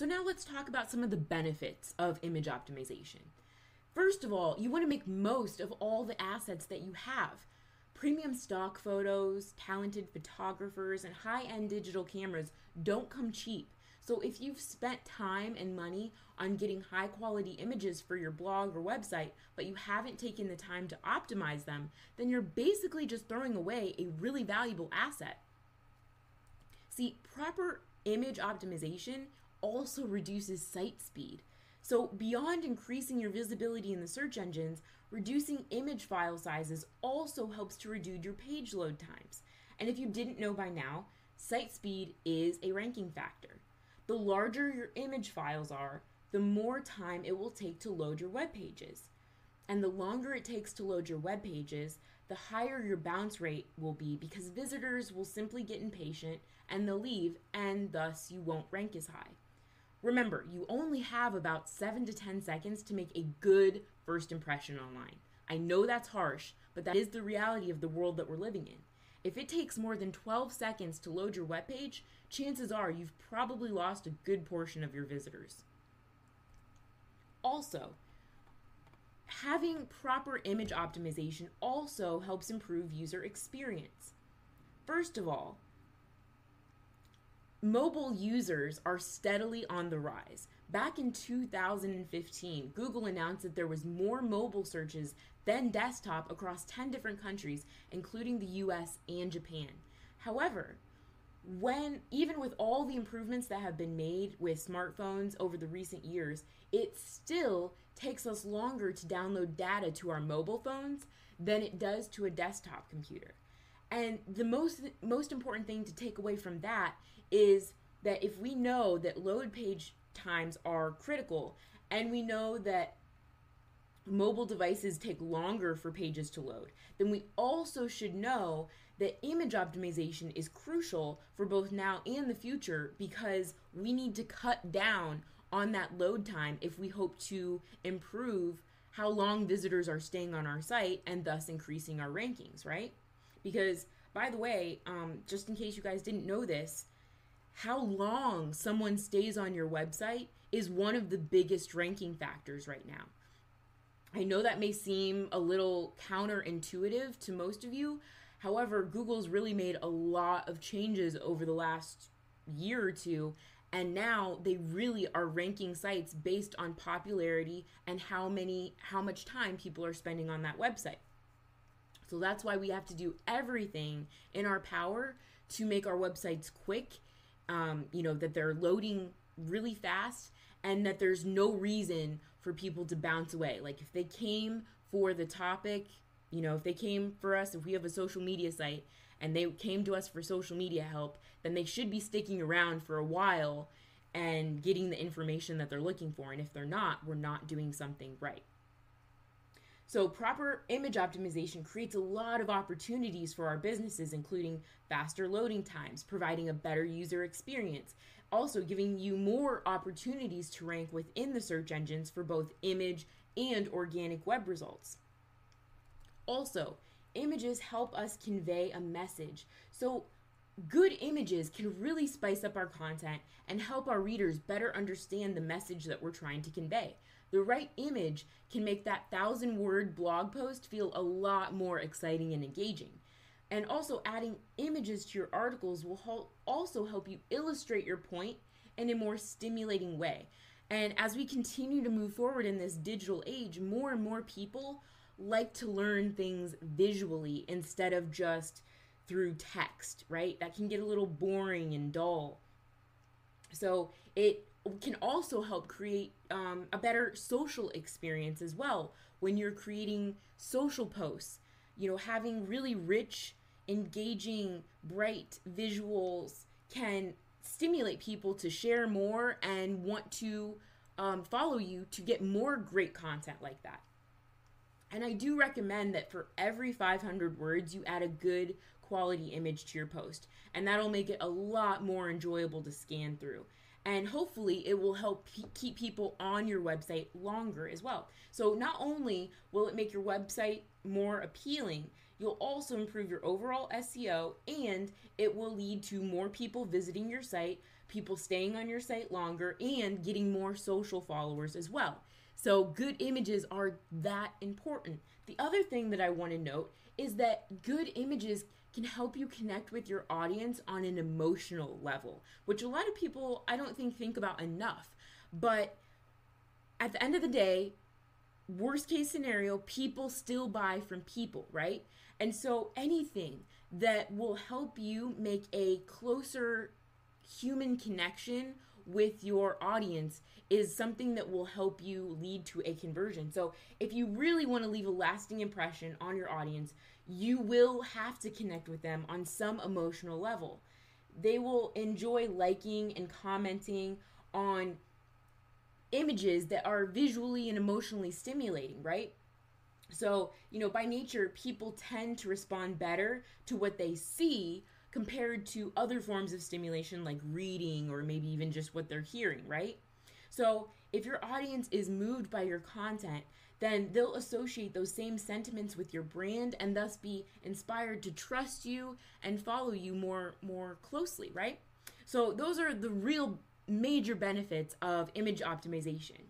So now let's talk about some of the benefits of image optimization. First of all, you want to make most of all the assets that you have. Premium stock photos, talented photographers, and high-end digital cameras don't come cheap. So if you've spent time and money on getting high-quality images for your blog or website, but you haven't taken the time to optimize them, then you're basically just throwing away a really valuable asset. See, proper image optimization also reduces site speed. So beyond increasing your visibility in the search engines, reducing image file sizes also helps to reduce your page load times. And if you didn't know by now, site speed is a ranking factor. The larger your image files are, the more time it will take to load your web pages. And the longer it takes to load your web pages, the higher your bounce rate will be because visitors will simply get impatient and they'll leave, and thus you won't rank as high. Remember, you only have about 7 to 10 seconds to make a good first impression online. I know that's harsh, but that is the reality of the world that we're living in. If it takes more than 12 seconds to load your webpage, chances are you've probably lost a good portion of your visitors. Also, having proper image optimization also helps improve user experience. First of all, mobile users are steadily on the rise. Back in 2015, Google announced that there was more mobile searches than desktop across 10 different countries, including the US and Japan. However, even with all the improvements that have been made with smartphones over the recent years, it still takes us longer to download data to our mobile phones than it does to a desktop computer. And the most important thing to take away from that is that if we know that load page times are critical, and we know that mobile devices take longer for pages to load, then we also should know that image optimization is crucial for both now and the future, because we need to cut down on that load time if we hope to improve how long visitors are staying on our site and thus increasing our rankings, right? Because, by the way, just in case you guys didn't know this, how long someone stays on your website is one of the biggest ranking factors right now. I know that may seem a little counterintuitive to most of you. However, Google's really made a lot of changes over the last year or two, and now they really are ranking sites based on popularity and how much time people are spending on that website. So that's why we have to do everything in our power to make our websites quick, that they're loading really fast, and that there's no reason for people to bounce away. Like if they came for the topic, if they came for us, if we have a social media site and they came to us for social media help, then they should be sticking around for a while and getting the information that they're looking for. And if they're not, we're not doing something right. So proper image optimization creates a lot of opportunities for our businesses, including faster loading times, providing a better user experience, also giving you more opportunities to rank within the search engines for both image and organic web results. Also, images help us convey a message. So good images can really spice up our content and help our readers better understand the message that we're trying to convey. The right image can make that 1,000-word blog post feel a lot more exciting and engaging. And also adding images to your articles will also help you illustrate your point in a more stimulating way. And as we continue to move forward in this digital age, more and more people like to learn things visually instead of just through text, right? That can get a little boring and dull. So it can also help create a better social experience as well when you're creating social posts. Having really rich, engaging, bright visuals can stimulate people to share more and want to follow you to get more great content like that. And I do recommend that for every 500 words, you add a good quality image to your post, and that'll make it a lot more enjoyable to scan through. And hopefully it will help keep people on your website longer as well. So not only will it make your website more appealing, you'll also improve your overall SEO, and it will lead to more people visiting your site people staying on your site longer, and getting more social followers as well. So good images are that important. The other thing that I want to note is that good images can help you connect with your audience on an emotional level, which a lot of people I don't think about enough. But at the end of the day, worst case scenario, people still buy from people, right? And so anything that will help you make a closer human connection with your audience is something that will help you lead to a conversion. So if you really want to leave a lasting impression on your audience, you will have to connect with them on some emotional level. They will enjoy liking and commenting on images that are visually and emotionally stimulating, right? So, by nature, people tend to respond better to what they see compared to other forms of stimulation like reading or maybe even just what they're hearing, right? So if your audience is moved by your content, then they'll associate those same sentiments with your brand and thus be inspired to trust you and follow you more closely, right? So those are the real major benefits of image optimization.